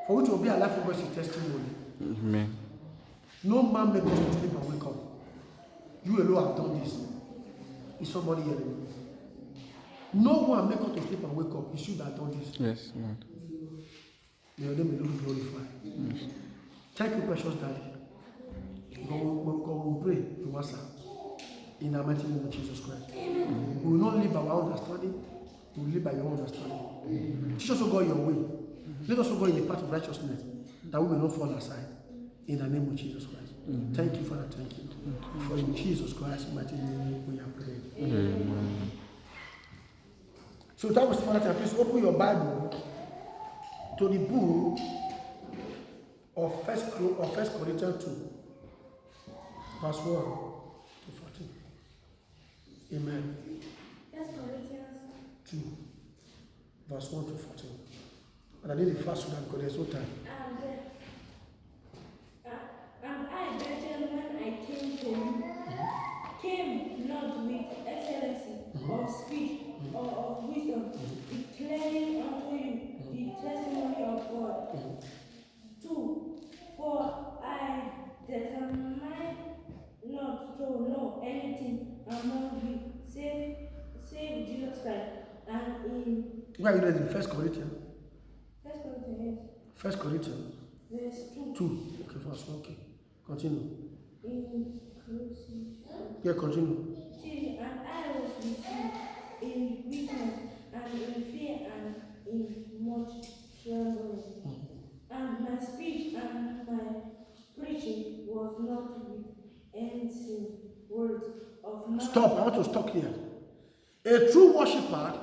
For which will be a life of God's testimony. Amen. No man make us to sleep and wake up. You alone have done this. Is somebody hearing me? No one make us to sleep and wake up. It's you that have done this. Yes, Lord. May your name be glorified. Yes. Thank you, precious Daddy. God will pray to answer. In the mighty name of Jesus Christ. We will not live by our understanding. We will live by your own understanding. Teach us to go your way. Let us go in the path of righteousness, that we may not fall aside. In the name of Jesus Christ. Thank you, Father. Thank you. For in Jesus Christ's mighty name we are praying. So that was Father. Please open your Bible to the book of First Corinthians 2, verse 1 to 14. Amen. 1 Corinthians 2, verse 1 to 14. And I need the first one because there's no time. And I, brethren, when I came to you, came not with excellency of speech or of wisdom, declaring unto you the testimony of God. 2. For I determined not to know anything among you, save Jesus Christ, and in... Where are you reading? 1 Corinthians? 1 Corinthians. 1 Corinthians? Verse 2. 2. Okay, verse 1. Okay. Continue. Inclusive. Yeah, continue. And I was with you in weakness and in fear and in much trembling. And my speech and my preaching was not with empty words of man. Stop. I want to stop here. A true worshiper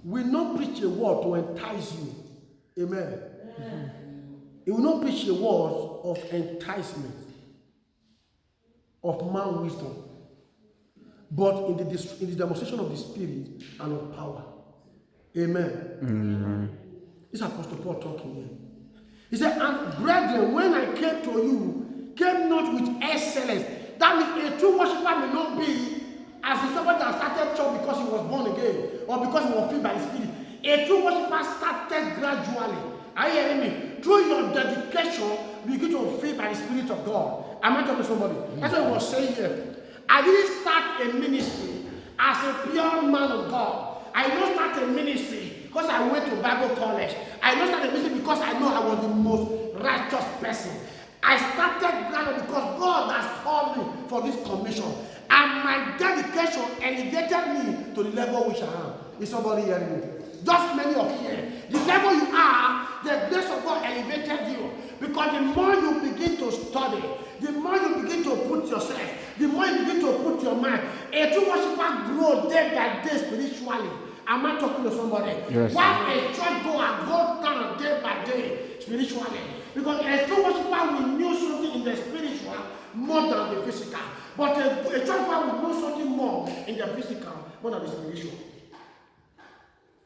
will not preach a word to entice you. Amen. He will not preach a word of enticement, of man wisdom, but in the demonstration of the Spirit and of power. Amen. This is Apostle Paul talking here. He said, and brethren, when I came to you, came not with excellence. That means a true worshiper may not be as if somebody that started church because he was born again or because he was filled by the Spirit. A true worshiper started gradually. Are you hearing me? Through your dedication, you begin to feel by the Spirit of God. Am I talking to somebody? That's what I was saying here. I didn't start a ministry as a pure man of God. I didn't start a ministry because I went to Bible college. I didn't start a ministry because I know I was the most righteous person. I started gradually because God has called me for this commission. And my dedication elevated me to the level which I am. Is somebody hearing me? Just many of you here. The level you are, the grace of God elevated you. Because the more you begin to study, the more you begin to put yourself, the more you begin to put your mind. A true worshiper grows day by day spiritually. Am I talking to somebody? Yes. While a church goer goes down day by day spiritually. Because a true worshiper will know something in the spiritual more than the physical. But a church goer will know something more in the physical more than the spiritual.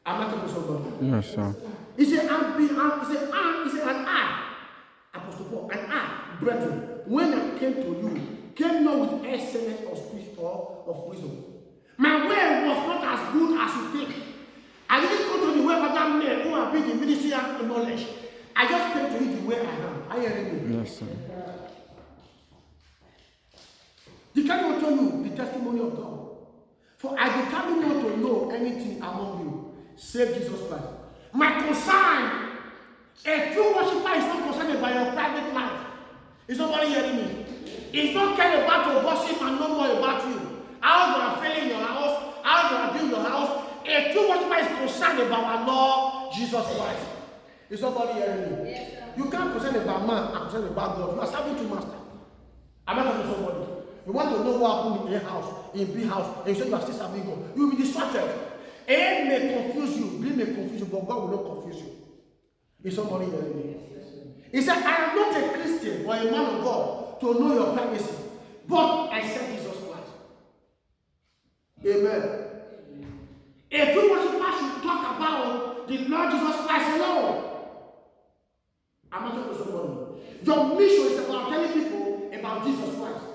Am I talking to somebody? Yes, sir. He said, and I, Apostle Paul, and I, brethren, when I came to you, came not with excellence of speech or of wisdom. My way was not as good as you think. I didn't go to the way of other men who have been in the ministry of knowledge. I just came to you the way I am. Are you hearing me? Yes, sir. The kind of tell you the testimony of God. For I determined not to know anything among you, save Jesus Christ. My concern, a true worshiper is not concerned about your private life. Is somebody hearing me? He's not caring about your gossip and no more about you. How you are failing your house, how you are building your house. A true worshiper is concerned about our Lord Jesus Christ. Is somebody hearing me? Yes, sir. You can't concern about man and concern about God. You are serving two masters. I'm not talking to somebody. You want to know what happened in A house, in B house, and you say you are still serving God. You will be distracted. A may confuse you, B may confuse you, but God will not confuse you. Is somebody hearing me? He said, I am not a Christian or a man of God to know your privacy, but I said Jesus Christ. Amen. A true worshiper should talk about the Lord Jesus Christ alone. I'm not talking to somebody. Your mission is about telling people about Jesus Christ.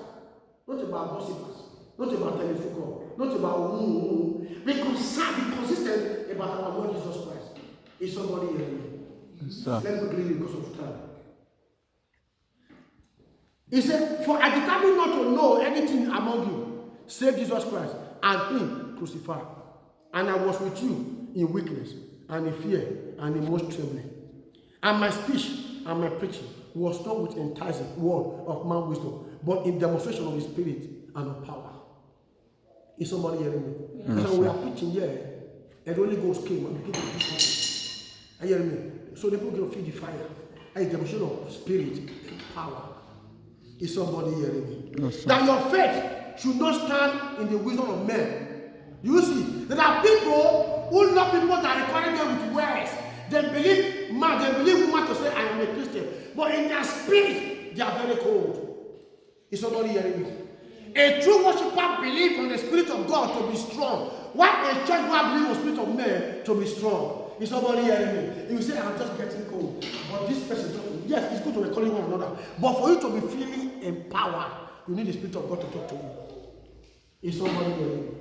Not about gossipers. Not about telephone. Not about be consistent about our Lord Jesus Christ. Is somebody hearing me? Let me quickly read because of time. He said, for I determined not to know anything among you, save Jesus Christ and him crucified. And I was with you in weakness and in fear and in much trembling. And my speech and my preaching was not with enticing word of man wisdom, but in demonstration of the Spirit and of power. Is somebody hearing me? Yes. So we are preaching here, and the Holy Ghost came and began to do something. Are you hearing me? So the people can feel the fire. And the demonstration of Spirit and power. Is somebody hearing me? Yes, that your faith should not stand in the wisdom of men. You see, there are people who love people that encourage them with words. They believe man, they believe woman to say, I am a Christian. But in their spirit, they are very cold. Is somebody hearing me? A true worshiper believes on the Spirit of God to be strong. Why a church goer believes on the Spirit of man to be strong? Is somebody hearing me? You say, I'm just getting cold. But this person, yes, it's good to recall one another. But for you to be feeling empowered, you need the Spirit of God to talk to you. Is somebody hearing me?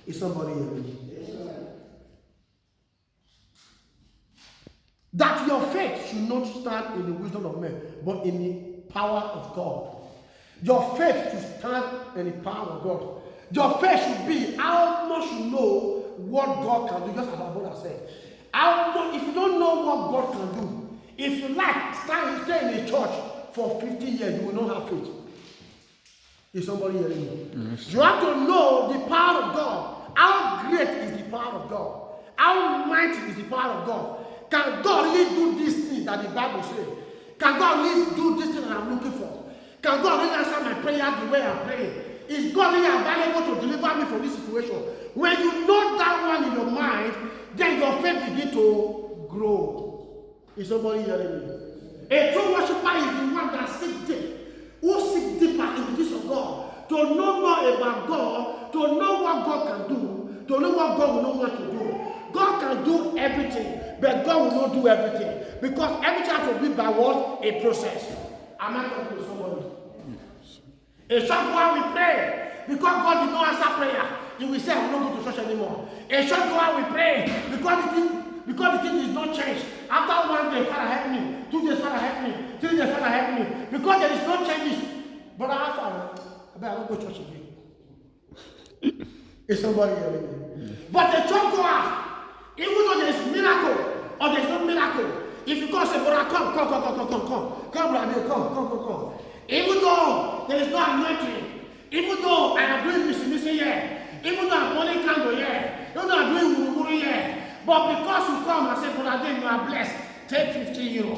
Is somebody hearing me? That your faith should not stand in the wisdom of men, but in the power of God. Your faith should stand in the power of God. Your faith should be how much you know what God can do, just as our brother said. How much, if you don't know what God can do, if you like stay in a church for 50 years, you will not have faith. Is somebody hearing me? Yes. You have to know the power of God. How great is the power of God? How mighty is the power of God? Can God really do this thing that the Bible says? Can God really do this thing that I'm looking for? Can God really answer my prayer the way I'm praying? Is God really available to deliver me from this situation? When you know that one in your mind, then your faith begins to grow. Is somebody hearing me? A true worshiper is the one that seeks deep, who seeks deeper in the things of God, to know more about God, to know what God can do, to know what God will not want to do. God can do everything, but God will not do everything. Because everything has to be by what? A process. Am I talking to somebody? A short while we pray, because God did not answer prayer, He will say, I will not go to church anymore. A short while we pray, because the thing is not changed. After 1 day, Father help me. 2 days, Father help me. 3 days, Father help me. Because there is no changes. But I don't go to church again. Is somebody hearing me? But the church goer, even though there is miracle or there is no miracle, if you come say, brother, come, brother, come. Even though there is no anointing, even though I am doing missing here, even though I'm burning candle here, even though I'm doing wuru here, but because you come and say, brother, then you are blessed, take 50 euro.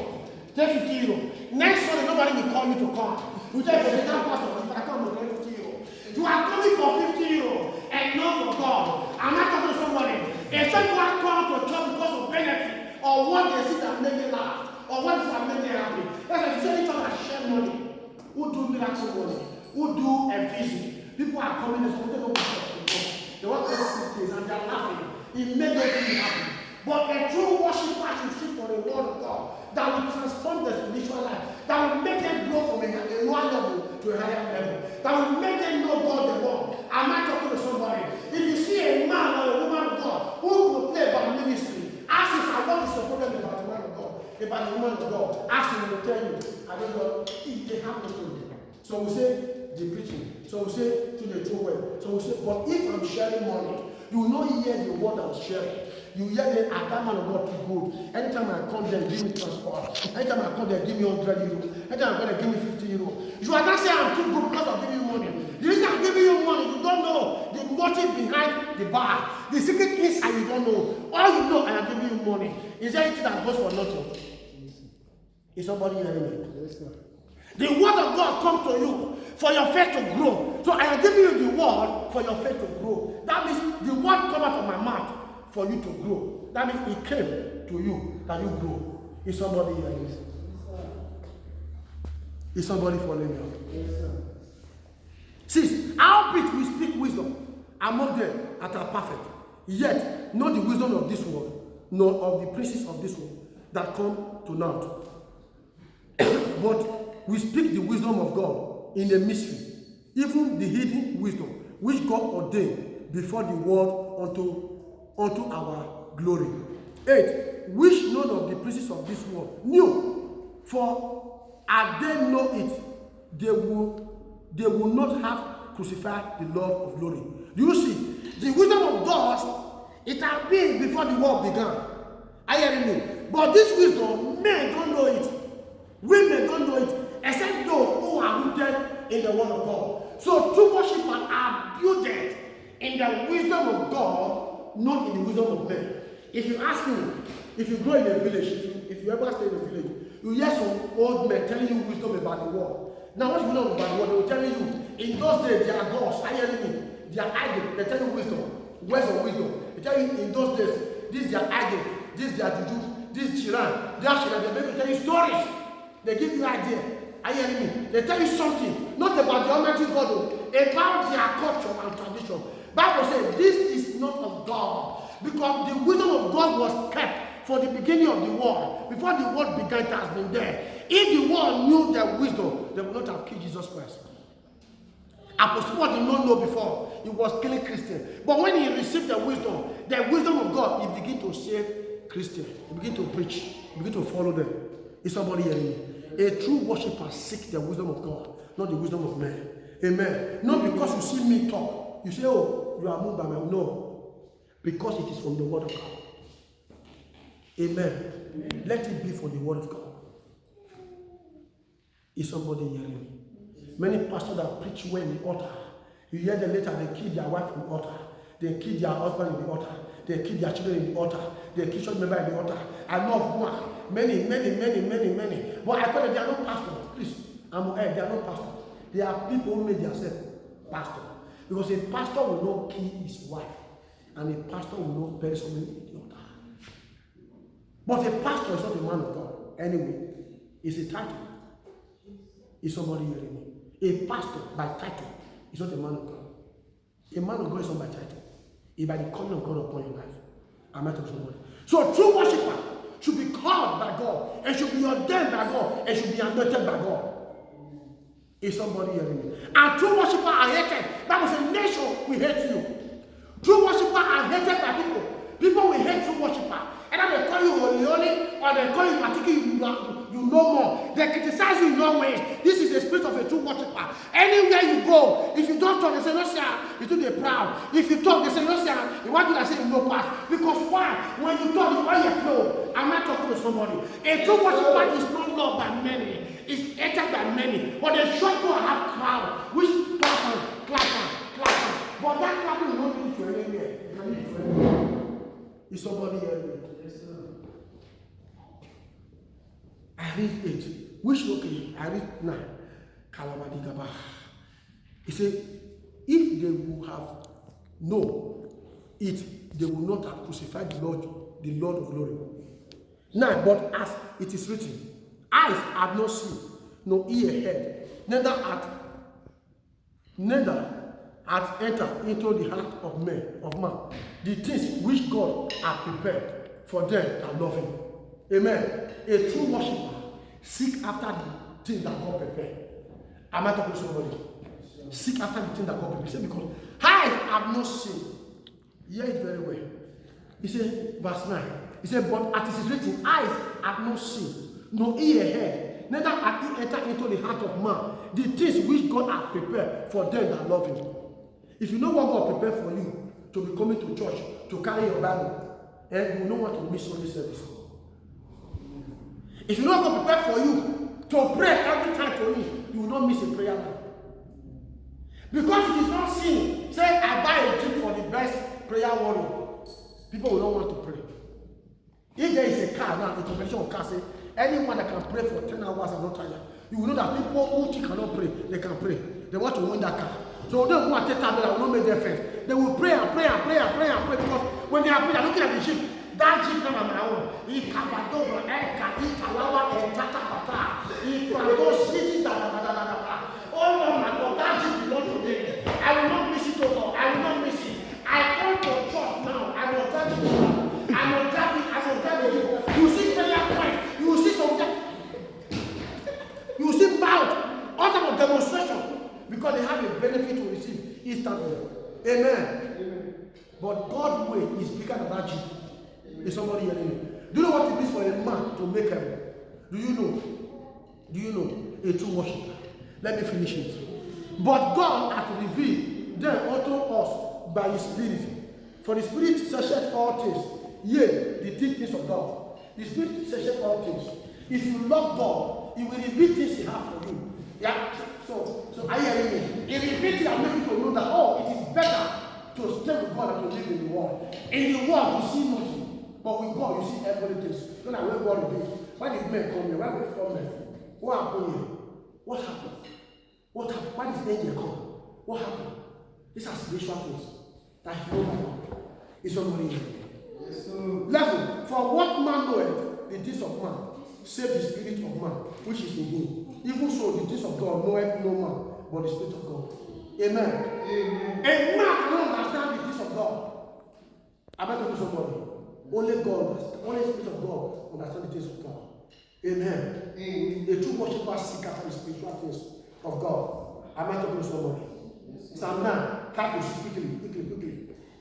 Take 50 euro. Next Sunday, nobody will call you to come. You tell the pastor, if I come, you take 50 euro. You are coming for 50 euro and not for God. I'm not talking to somebody. If someone comes to church because of benefit, or what they see that make them laugh, or what is that make them happy, that's why you say each other share money. Who do miracle money? Who do a visit? People are coming and saying, they want to see things and they're laughing. It makes them feel happy. But a true worshiper should seek for the word of God that will transform their spiritual life, that will make them grow from a lower level to a higher level, that will make them know God the more. Am I talking to somebody? If you see a man or a woman of God who could play about ministry, ask if I want to support them about the man of God, about the woman of God, ask him to tell you, I don't know if they have no problem. So we say the preaching, so we say to the true word, so we say, but if I'm sharing money, you will not hear the word I was sharing. You hear the that man of God too good. Anytime I come there, give me transport. Anytime I come there, give me 100 euro. Anytime I come there, give me 50 euro. You are not saying I'm too good because I'm giving you money. The reason I'm giving you money, you don't know the motive behind the bar. The secret inside, you don't know. All you know, I am giving you money. Is there anything that goes for nothing? Is somebody hearing me? Yes, sir. The word of God comes to you for your faith to grow. So I am giving you the word for your faith to grow. That means the word comes out of my mouth for you to grow. That means it came to you that you grow. Is somebody hearing me? Is somebody following me? Yes, sir. Sis, how bit we speak wisdom among them that are perfect, yet not the wisdom of this world, nor of the princes of this world that come to naught. But we speak the wisdom of God in a mystery, even the hidden wisdom which God ordained before the world unto our glory. 8. which none of the princes of this world knew. For as they know it, they will not have crucified the Lord of glory. Do you see? The wisdom of God, it had been before the world began. Are you hearing me? But this wisdom, men don't know it. Women don't know it, except those who are rooted in the word of God. So true worshippers are built in the wisdom of God, not in the wisdom of men. If you ask me, if you grow in a village, if you ever stay in a village, you hear some old men telling you wisdom about the world. Now, what you know about the world, they will tell you, in those days, they are gods. Are you hearing me? They are idols. They tell you wisdom, words of wisdom. They tell you, in those days, this is their idol, this is their juju, this is Chiran, they make tell you stories. They give you idea. Are you hearing me? They tell you something, not about the Almighty God, about their culture and tradition. Bible says this is not of God, because the wisdom of God was kept for the beginning of the world. Before the world began, it has been there. If the world knew their wisdom, they would not have killed Jesus Christ. Apostle Paul did not know before. He was killing Christians. But when he received the wisdom of God, he began to save Christians. He began to preach. He began to follow them. Is somebody hearing me? A true worshiper seeks the wisdom of God, not the wisdom of man. Amen. Not because you see me talk, you say, oh, you are moved by my will. No. Because it is from the word of God. Amen. Amen. Let it be from the word of God. Is somebody hearing me? Many pastors that preach well in the altar, you hear them later, they kill their wife in the altar. They kill their husband in the altar. They kill their children in the altar. They kill church members in the altar. I know of one. Many. But I thought that they are not pastors. Please, they are not pastors. They are people who made themselves pastors. Because a pastor will not kill his wife. And a pastor will not bury somebody in the altar. But a pastor is not a man of God. Anyway, it's a title. Is somebody hearing me? A pastor by title is not a man of God. A man of God is not by title. It's by the calling of God upon your life. Am I talking to somebody? So true worshiper should be called by God, and should be ordained by God, and should be anointed by God. Is somebody hearing me? And true worshippers are hated. Bible says, nation will hate you. True worshippers are hated by people. People will hate true worshippers. Either they call you holy, or they call you particularly you know more. They criticize you in no way. This is the spirit of a true worshiper. Anywhere you go, if you don't talk, they say, no, sir, you do the proud. If you talk, they say, no, sir, you want to say, no, pass. Because why? When you talk, you want your flow. I'm not talking to somebody. A true worshiper is not loved by many. It's hated by many. But the short people have crowd, which clap. But that clapping will not lead to anywhere. Is somebody here? I read 8. Which okay? I read 9. Kalabadigaba. He said, if they will have known it, they will not have crucified the Lord of glory. 9. But as it is written, eyes have not seen, no ear heard, neither hath entered into the heart of man, the things which God hath prepared for them that love him. Amen. A true worshiper seek after the thing that God prepared. Am I talking to somebody? Seek after the thing that God prepared. Because I have not seen. Hear it very well. He said, verse 9. He said, but as it is written, eyes have not seen, no ear heard, neither hath he entered into the heart of man, the things which God hath prepared for them that love him. If you know what God prepared for you to be coming to church, to carry your Bible, and you will not want to miss Holy service. If you know God prepared for you to pray every time for you, you will not miss a prayer line. Because it is not seen. Say, I buy a jeep for the best prayer warrior. People will not want to pray. If there is a car now, the competition of car say, anyone that can pray for 10 hours and not tired, you will know that people who cannot pray, they can pray. They want to win that car. So they go and take time, that will not make their friends. They will pray and pray because when they are praying, they are looking at the sheep. That sheep never my own. He kabadogo eka ikalawa etakapata. He prados city da. Oh my God, that sheep belongs to me. I will not miss it over. I will not miss it. I come to church now. I will tell you. I will tell you. You see prayer point. You see something. You see mouth. All type of demonstration. Because they have a benefit to receive instantly. Amen. But God's way is bigger than that jeep. Is somebody hearing me? Do you know what it means for a man to make heaven? Do you know? Do you know? A true worshiper. Let me finish it. But God hath revealed them unto us by his Spirit. For the Spirit searcheth all things, yea, the deep things of God. The Spirit searcheth all things. If you love God, he will reveal things he has for you. Yeah? So are you hearing me? He reveals it and make you to know that, oh, it is better to stay with God than to live in the world. In the world, you see nothing. But with God, you see everything. When I went God revealed, why did men come here? Why did they come here? What happened here? What happened? What happened? Why did angel come? What happened? These are spiritual things that you know by God. It's somebody here. Yes, level. For what man knoweth the things of man, save the spirit of man, which is in him. Even so, the things of God knoweth no man, but the Spirit of God. Amen. Amen. A man cannot understand the things of God. I'm not talking to somebody. Only God, only the Spirit of God understand the things of God. Amen. Amen. A true worshiper seek after the spiritual things of God. I'm not talking to somebody. Psalm 9, 5 to 6, quickly.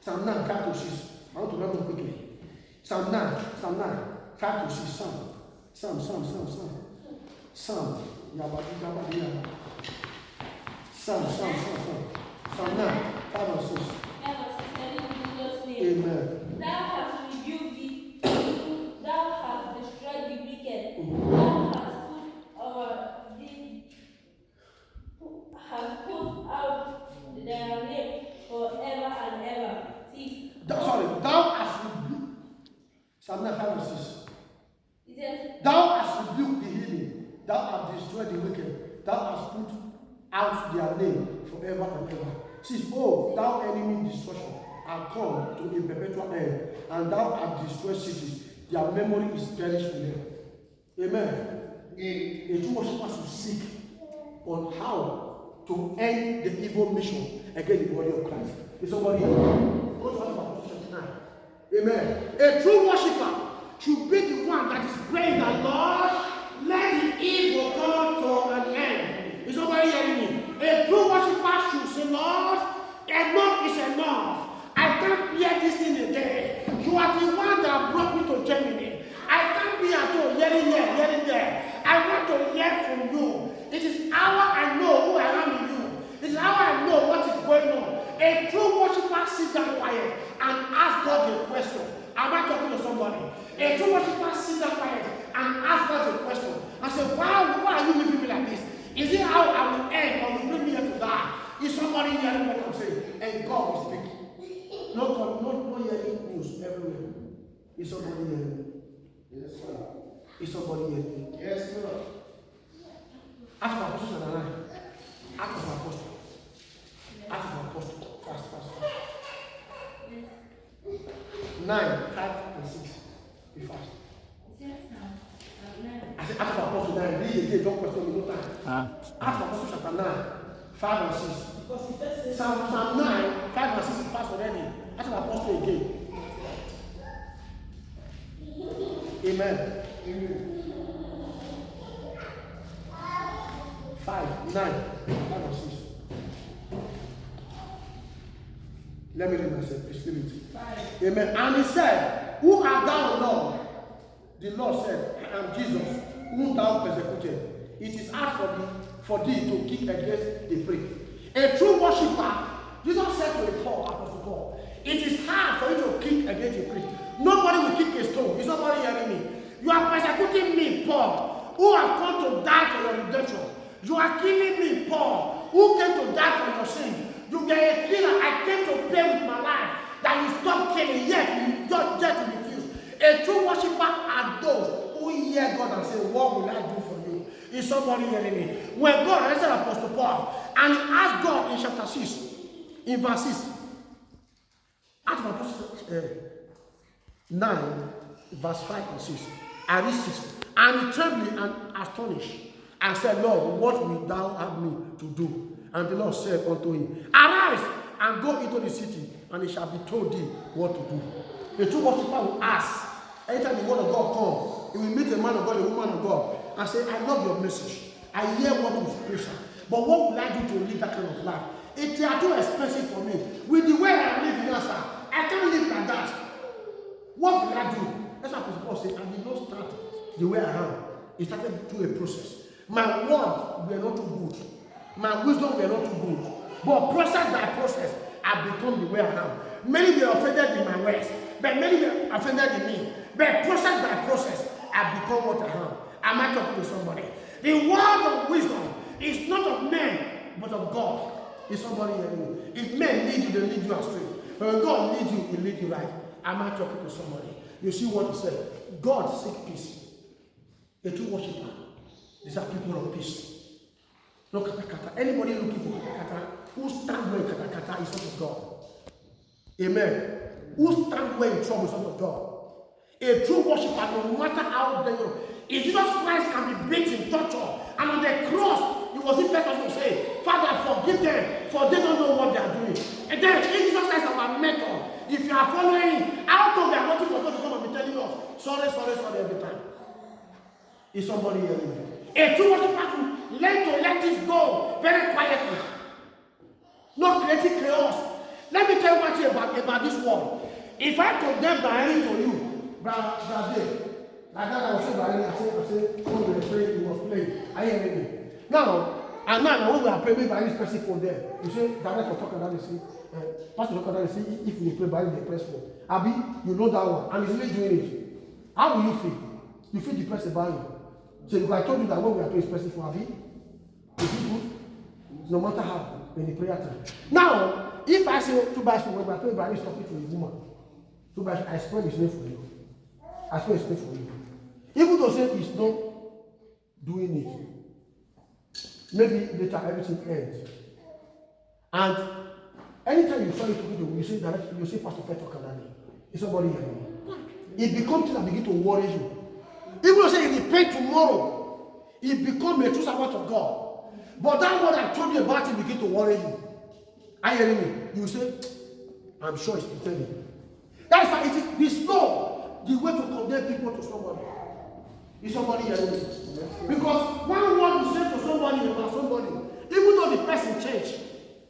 Psalm 9, 5 to 6. I want to learn them quickly. Psalm 9, 5 to 6. Psalm. Psalm 9, 5 and 6. Amen. Thou hast rebuked the thou hast destroyed the wicked. Thou hast put out their name forever and ever. See. Thou hast rebuked. Psalm 9, 5 and 6. Thou hast rebuked the heathen. Thou hast destroyed the wicked. Thou hast put out their name forever and ever. Says, oh, thou enemy destruction, are come to a perpetual end, and thou hast destroyed cities. Their memory is perished with them. Amen. A true worshiper should seek on how to end the evil mission against the body of Christ. Is somebody here? Go to Apostles 9. Amen. A true worshiper should be the one that is praying that, Lord, let the evil come to an end. Is somebody hearing me? A true worshiper should say, Lord, enough is enough. I can't bear this thing again. You are the one that brought me to Germany. I can't be at all hearing there. I want to hear from you. It is how I know who I am in you. It is how I know what is going on. A true worshiper sits down quiet and asks God a question. Am I talking to somebody? A true worshiper sits down quiet and asks God a question. I say, why are you leaving me like this? Is it how I will end or you bring me here to die? Is somebody hearing what I'm saying? And God will speak. No hearing news everywhere. Is somebody hearing? Yes, sir. Is somebody hearing? Yes, sir. Ask for Apostles and I. Act of Apostle. Act of Apostle. Fast. 9, 5, and 6. Be fast. I said, Act of Apostle 9. Read again. Don't question me. No time. Act of Apostle chapter 9, 5 and 6. Psalm 9, 5 and 6 is passed already. Act of Apostle again. Amen. 5, 9, 5 and 6. Let me read myself, the Spirit. Amen. And he said, who art thou, Lord? The Lord said, I am Jesus, whom thou persecuted. It is hard for thee to kick against the prick. A true worshiper, Jesus said to Apostle Paul, it is hard for you to kick against a prick. Nobody will kick a stone. Is somebody hearing me? You are persecuting me, Paul, who have come to die for your redemption. You are killing me, Paul, who came to die for your sin. You are a killer. I came to pay with my life that you stop killing, yet you don't get to refuse. A true worshiper are those who hear God and say, what will I do for you? Is somebody hearing me? When God answered Apostle Paul and he asked God in chapter 6, in verse 6, Acts of Apostles 9, verse 5 and 6, I read 6, and he trembling and astonished and said, Lord, what wilt thou have me to do? And the Lord said unto him, arise and go into the city, and it shall be told thee what to do. The true worshiper will ask. Anytime the word of God comes, he will meet a man of God, a woman of God, and say, I love your message. I hear what you preach. But what will I do to live that kind of life? It are too expensive for me. With the way I live in Asa, I can't live like that. What will I do? That's why Paul said, I did not start the way I am. It started through a process. My words were not too good. My wisdom were not too good. But process by process, I become the way I am. Many were offended in my words, but many were offended in me. But process by process, I become what I am. Am I talking to somebody? The word of wisdom is not of men, but of God. Is somebody hearing me? If men lead you, they lead you astray. But when God leads you, He leads you right. Am I talking to somebody? You see what He said? God seek peace. A true worshiper. These are people of peace. No katakata. Anybody looking for katakata, who stand where katakata is not of God. Amen. Who stand where in trouble is not of God. A true worshiper, no matter how they are. If Jesus Christ can be beaten, tortured, and on the cross, it was the first person to say, Father, forgive them, for they don't know what they are doing. And then, if Jesus Christ is our mentor, if you are following, how come they are waiting for God to come and be telling us, sorry every time? Is somebody hearing me? A true worshiper should learn to let this go very quietly. Not creating chaos. Let me tell you one thing about this world. If I condemn Bahari to you, Brazil, like that I was saying Bahari, I say, oh, we were praying, he was playing. Are you hearing me? Now when we are praying, Bahari is pressing for them. You say, Director talk about it, see, Pastor talk about it, see, if we pray Bahari, they press for. Abi, you know that one, and he's really doing it. How will you feel? You feel depressed about it. So if I told you that when we are praying, pressing for Abi, is it good? No matter how, in the prayer time. Now, if I say to Bashu, when we are praying, Bahari is talking to a woman. To Bashu, I spell his name for you. I spell his name for you. Even though say he's not doing it, maybe later everything ends. And anytime you saw it to do, you say directly, you say Pastor Peter Kanani. Is somebody hearing me? It becomes things that begin to worry you. Even though say he repent tomorrow, it becomes a true servant of God. But that word I told you about it begin to worry you. Are you hearing me? You say, I'm sure it's pretending. That's why it is slow the way to condemn people to somebody. Is somebody hearing me? Because one word you say to somebody about somebody, even though the person changed,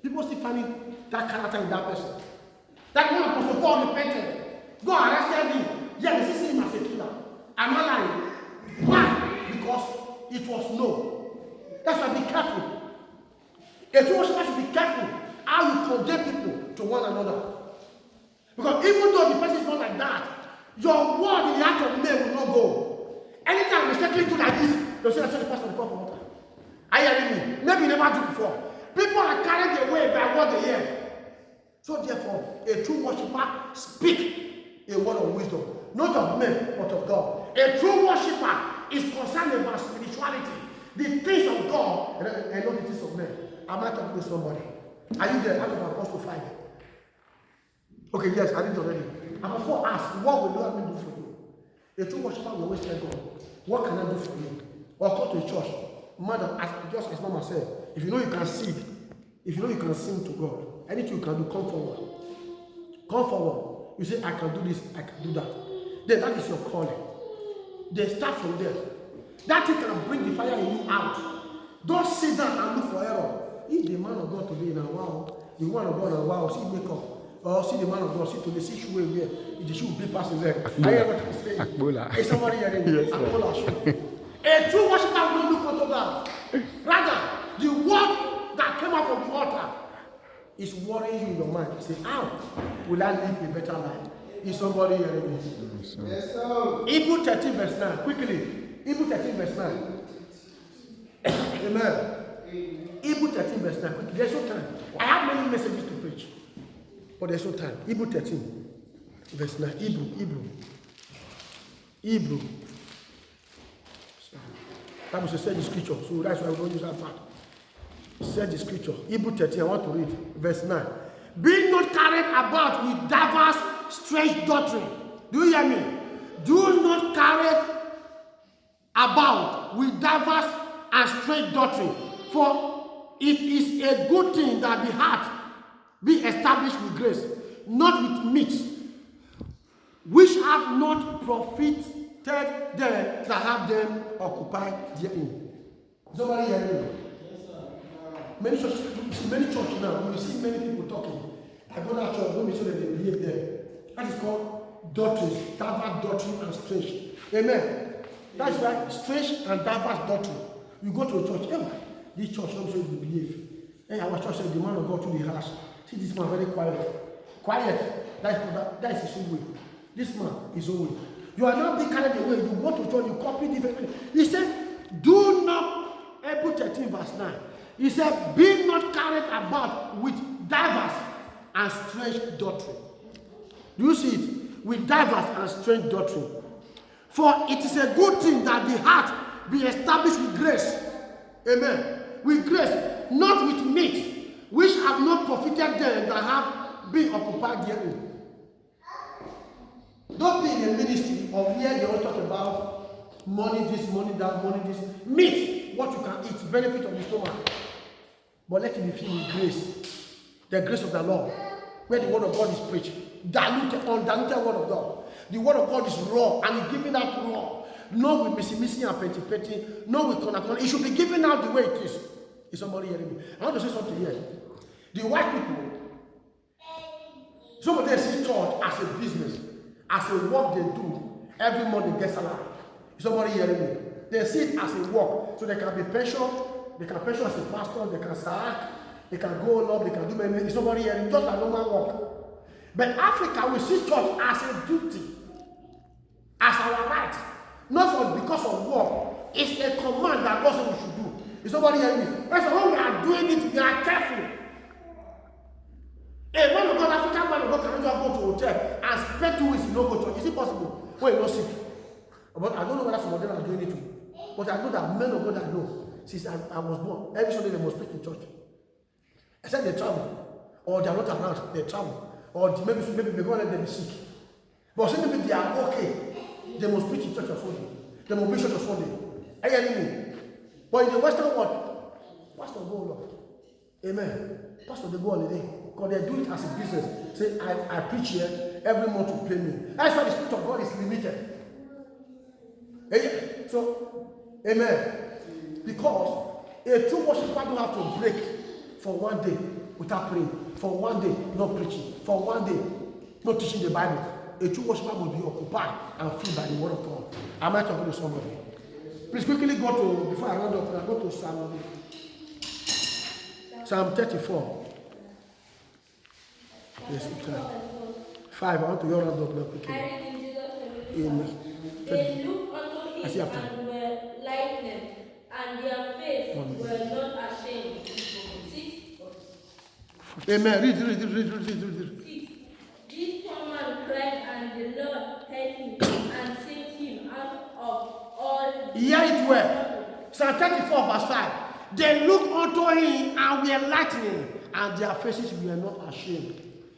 people still finding that character in that person. That one Apostle Paul repented. God arrested him. Yeah, they see him as a killer. I'm not lying. Why? Because it was no. That's why be careful. A true worshiper should be careful how you condemn people to one another. Because even though the person is not like that, your word in the heart of men will not go. Anytime you mistakenly do like this, they'll say, I saw the pastor before for water. Are you hearing me? Maybe you never do before. People are carried away by what they hear. So therefore, a true worshiper speak a word of wisdom, not of men, but of God. A true worshiper is concerned about spirituality, the things of God, and not the things of men. Am I talking to somebody? Are you there? Out of Apostle 5. Okay, yes, I did already. Apostle Paul asked, what will God do for you? A true worshiper will always tell God, what can I do for you? Or come to a church. Mother, just as Mama said, if you know you can sing, if you know you can sing to God, anything you can do, come forward. Come forward. You say, I can do this, I can do that. Then that is your calling. Then start from there. That thing can bring the fire in you out. Don't sit down and look for error. If the man of God today now, wow, the woman of God now, wow, see makeup. Or see the man of God, see today, see shoe wear, the shoe be passing there. I hear what I'm saying. Is somebody hearing me? Yes, Akbola shoe. A true worshiper will look unto God. Rather, the word that came out from the altar is worrying you in your mind. You say, how will I live a better life? Is somebody hearing me? Yes, sir. Hebrews 13 verse 9. Quickly. Hebrews 13 verse 9. Amen. Hebrews 13 verse 9. Quickly. There's no time. I have many messages to preach. But there's no time. Hebrews 13 verse 9. Hebrew. That was said the scripture. So that's why we don't use that part. Said the scripture. Hebrews 13. I want to read verse 9. Be not carried about with diverse strange doctrine. Do you hear me? Do not carry about with diverse and strange doctrine. For it is a good thing that the heart be established with grace, not with meat, which have not profited them that have them occupied therein. Somebody hear me? Many churches now, when you see many people talking, I go to that church, don't be sure that they behave there. That is called doctrines, diverse doctrine and strange. Amen. That's why strange and diverse doctrine. You go to a church, hey, this church don't say you behave. Hey, our church said the man of God to the house. See this man very quiet. Quiet. That's his own way. This man is own way. You are not being carried away. You go to church, you copy different. He said, do not, April 13 verse 9. He said, be not carried about with diverse and strange doctrine. Do you see it? With diverse and strange doctrine. For it is a good thing that the heart be established with grace. Amen. With grace, not with meat, which have not profited them that have been occupied therein. Don't be in a ministry of where they all talk about money this, money that, money this. Meat, what you can eat, benefit of the stomach. But let it be filled with grace. The grace of the Lord. Where the word of God is preached. Diluted, undiluted word of God. The word of God is raw and it's given out raw. Not with missing and petty, not with corner. It should be given out the way it is. Is somebody hearing me? I want to say something here. The white people, some of them see church as a business, as a work they do. Every month they get salary. Is somebody hearing me? They see it as a work. So they can be pensioned, they can pension as a pastor, they can sack, they can go up, they can do many. Is somebody hearing me? Just a normal work. But Africa, we see church as a duty, as our right. Not for because of work. It's a command that God said we should do. Is somebody hearing me? That's why when we are doing it, we are careful. A man of God, African man of God, can just go to a hotel and spend 2 weeks in no go church. Is it possible? When you're not sick. But I don't know whether some of them are doing it too. But I know that men of God I know, since I was born, every Sunday they must preach in church. Except they travel. Or they are not around, they travel. Or maybe they go and let them be sick. But say maybe they are okay. They must preach in church on Sunday. They must preach on Sunday. Are you hearing me? But in the Western world, pastor go Lord. Amen. Pastor they go holiday. Because they do it as a business. Say, I preach here, every month to pay me. That's why the Spirit of God is limited. Amen. So, amen. Because a true worshiper don't have to break for 1 day without praying. For 1 day, not preaching. For 1 day, not teaching the Bible. A true worshiper will be occupied and filled by the word of God. Am I talking to somebody? Please quickly go to, before I round up, I go to Psalm 34. Yes, 5. I want to round up now quickly. Amen. They looked unto him and were lightened, and their faces were not ashamed. 6. Amen. Read. 6. This poor man cried, and the Lord heard him and saved him out of all. Hear it well. Psalm 34 verse 5. They looked unto him and were lightened, and their faces were not ashamed.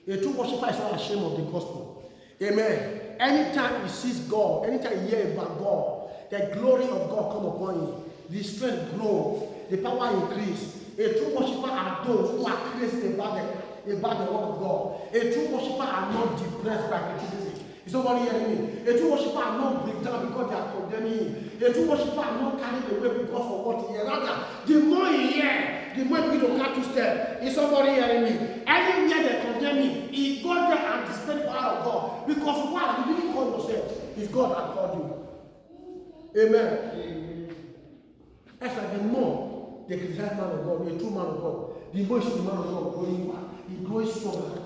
A true worshiper is not ashamed of the gospel. Amen. Anytime he sees God, anytime he hears about God, the glory of God come upon him. The strength grows, the power increase. A true worshiper are those who are crazy about the work of God. A true worshiper are not depressed by criticism. Is somebody hearing me? A true worshiper are not break down because they are condemning him. A true worshiper are not carried away because of what he hears. Rather, the more he hears, the more he will catch to step. Is somebody hearing me? Anywhere they condemn him, he go there and display the power of God. Because why? You didn't call yourself. It's God that called you. Amen. That's like the more they criticize man of God, a true man of God, the more you see the man of God growing back. He grows stronger.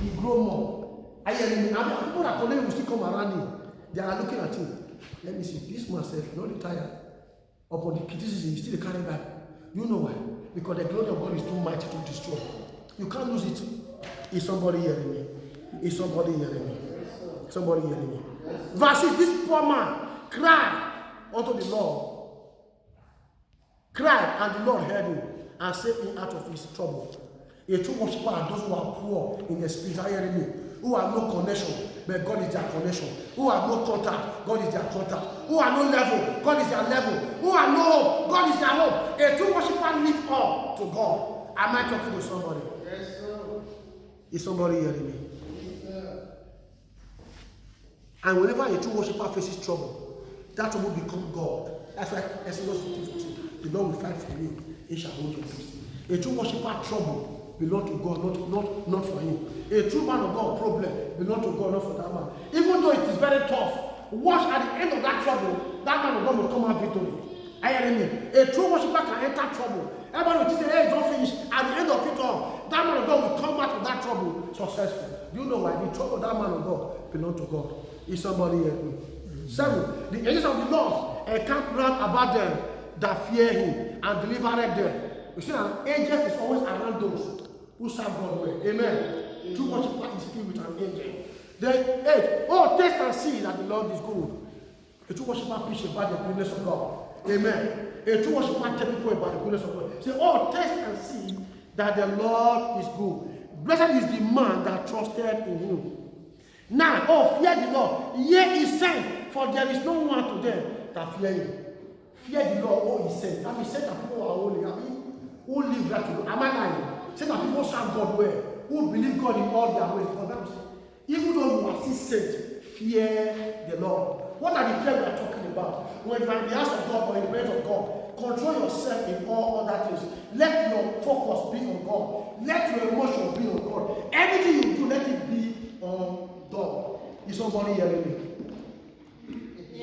He grows more. I mean, people that condemn will still come around him. They are looking at him. Let me see. This man self, not retired. Upon the criticism, he still carry back. You know why? Because the glory of God is too mighty to destroy. You can't lose it. Is somebody hearing me? Is somebody hearing me? Somebody hearing me? Verse 6, this poor man cried unto the Lord. Cried, and the Lord heard him and saved him out of his trouble. A true worshiper are those who are poor in the spirit. Are you hearing me? Who have no connection, but God is their connection. Who have no contact, God is their contact. Who have no level, God is their level. Who have no hope, God is their hope. A true worshiper lives up to God. Am I talking to somebody? Yes, sir. Is somebody hearing me? Yes, sir. And whenever a true worshiper faces trouble, that trouble becomes God. That's why Exodus 15:14. The Lord will fight for you. He shall hold your peace. A true worshiper trouble belong to God, not for him. A true man of God problem belong to God, not for that man. Even though it is very tough, watch at the end of that trouble, that man of God will come out victory. Are you hearing me? A true worshiper can enter trouble. Everybody will say, hey, don't finish. At the end of it all, that man of God will come out of that trouble successful. Do you know why? The trouble of that man of God belong to God. Is somebody hearing me? 7. The angels of the Lord encamp round about them that fear him and delivered them. You see, an angel is always around those who serve God well. Amen. True worshiper is filled with an angel. Then 8. Oh, taste and see that the Lord is good. A true worshiper preach about the goodness of God. Amen. A true worshiper tell people about the goodness of God. Say, oh, taste and see that the Lord is good. Blessed is the man that trusted in him. 9. Oh, fear the Lord. Yea, he said, for there is no one to them that fear him. Fear the Lord, oh, he said. That means said that people are holy. I mean, who live right to God. Am I lying? Say that people serve God well. Who believe God in all their ways. Because that means, even though you are still saved, fear the Lord. What are the fear we are talking about? When you are in the house of God or in the presence of God, control yourself in all other things. Let your focus be on God. Let your emotion be on God. Everything you do, let it be on God. Is somebody hearing me?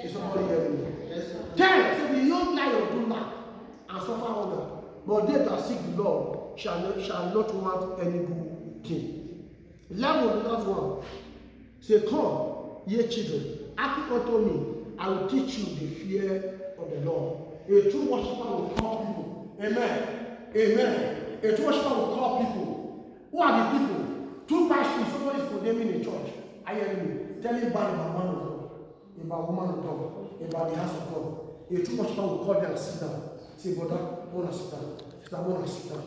Is somebody hearing me? 10. So the young lion do lack and suffer hunger, but they that seek the Lord shall not want any good thing. 11, the last one. Say, come, ye children, hearken unto me, I will teach you the fear of the Lord. A true worshiper will call people. Amen. Amen. A true worshiper will call people. Who are the people? 2 pastors, somebody is condemning a church. Are you hearing me? Telling about man of God, about woman of God, about the house of God. A true worshiper will call them and sit down. Say, brother, I want to sit down. I want to sit down.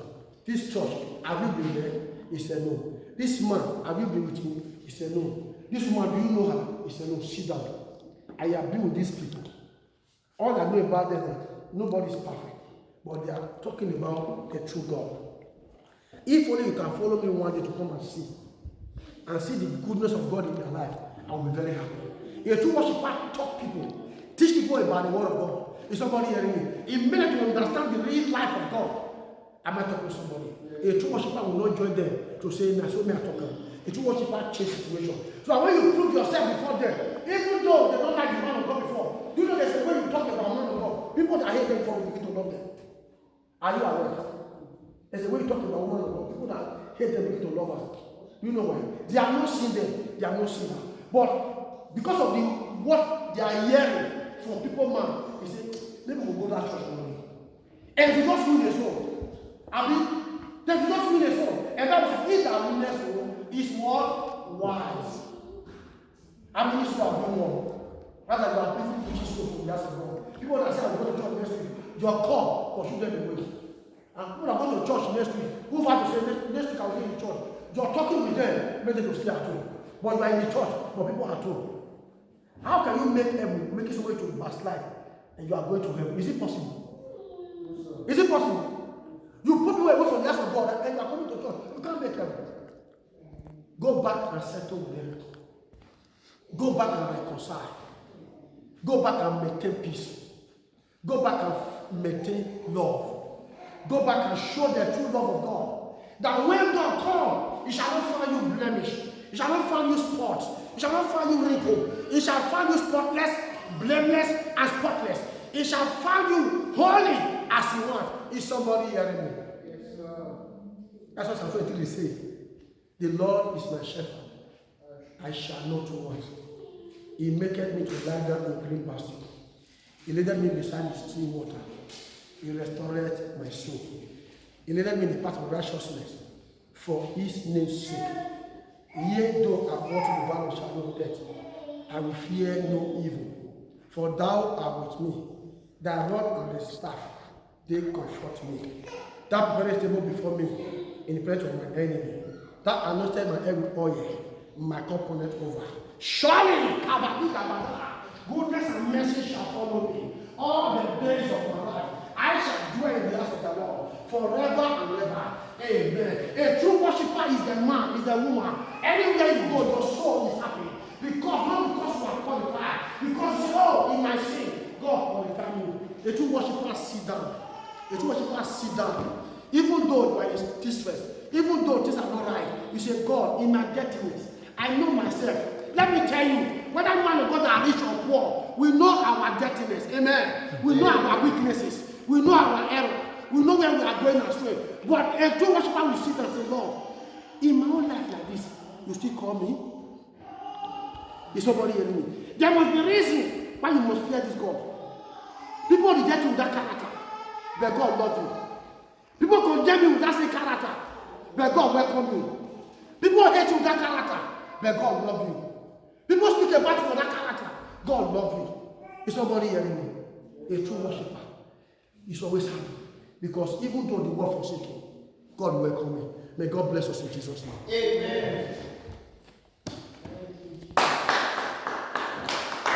This church, have you been there? He said, no. This man, have you been with me? He said, no. This woman, do you know her? He said, no, sit down. I have been with these people. All I know about them is that nobody is perfect, but they are talking about the true God. If only you can follow me one day to come and see the goodness of God in your life, I will be very happy. A true worshiper talk people, teach people about the word of God. Is somebody hearing me? In minute to understand the real life of God. Am I talking to somebody? A true worshiper will not join them to say, "Na so me I talk." A true worshiper change situation. So when you prove yourself before them, even though they don't like the man of God before, you know there's a way you talk about man of God. People that hate them before you begin to love them. Are you aware? There's a way you talk about woman of God. People that hate them begin to love her. You know why? They are not seeing them. They are not seeing her. But because of what they are hearing from people, man, they say, maybe we'll go to that church one day. And if you don't feel the soul, I mean, then you don't feel the soul. And that was he that witness is what? Wise. I mean, this is what I've done wrong. Rather, you are people preaching so from the house of God. People that say, I'm going to church next week, your call pursue them away. And people that go to church next week, who have to say, next week I will be in the church. You're talking with them, make them to stay at home. But you are in the church, but people are at home. How can you make it so way to backslide and you are going to heaven? Is it possible? Is it possible? You put people away from the house of God and you are coming to church. You can't make heaven. Go back and settle with them. Go back and reconcile. Go back and maintain peace. Go back and maintain love. Go back and show the true love of God. That when God comes, He shall not find you blemish. He shall not find you spots. He shall not find you wrinkle. He shall find you spotless, blameless, and spotless. He shall find you holy as He wants. Is somebody hearing me? Yes, sir. That's what Psalm 23 says. The Lord is my shepherd. I shall not want. He maketh me to lie down in green pasture. He leadeth me beside the still water. He restoreth my soul. He leadeth me in the path of righteousness for His name's sake. Yea, though I walk through the valley of shadow of death, I will fear no evil. For Thou art with me. Thy rod and the staff, they comfort me. Thou preparest table before me in the presence of my enemy. Thou anointed my head with oil, my cup runneth over. Surely, goodness and mercy shall follow me all the days of my life. I shall dwell in the house of the Lord forever and ever. Amen. A true worshiper is the man, is the woman. Anywhere you go, your soul is happy. Not because you are qualified. Because you say, oh, in my sin, God qualified me. A true worshiper sit down. A true worshiper sit down. Even though you are in distress, Even though things are not right, you say, God, in my dirtiness, I know myself. Let me tell you, whether man of God are rich or poor, we know our dirtiness. Amen. We know our weaknesses. We know our error. We know where we are going astray. But a true worshiper will sit and say, Lord, in my own life like this, you still call me? Is somebody hearing me? There must be a reason why you must fear this God. People reject you with that character, but God loves you. People condemn you with that same character, but God welcome you. People hate you with that character, but God loves you. People speak about you for that character, God loves you. Is somebody hearing me? A true worshiper is always happy, because even though the world forsake him, God welcome me. May God bless us in Jesus' name. Amen.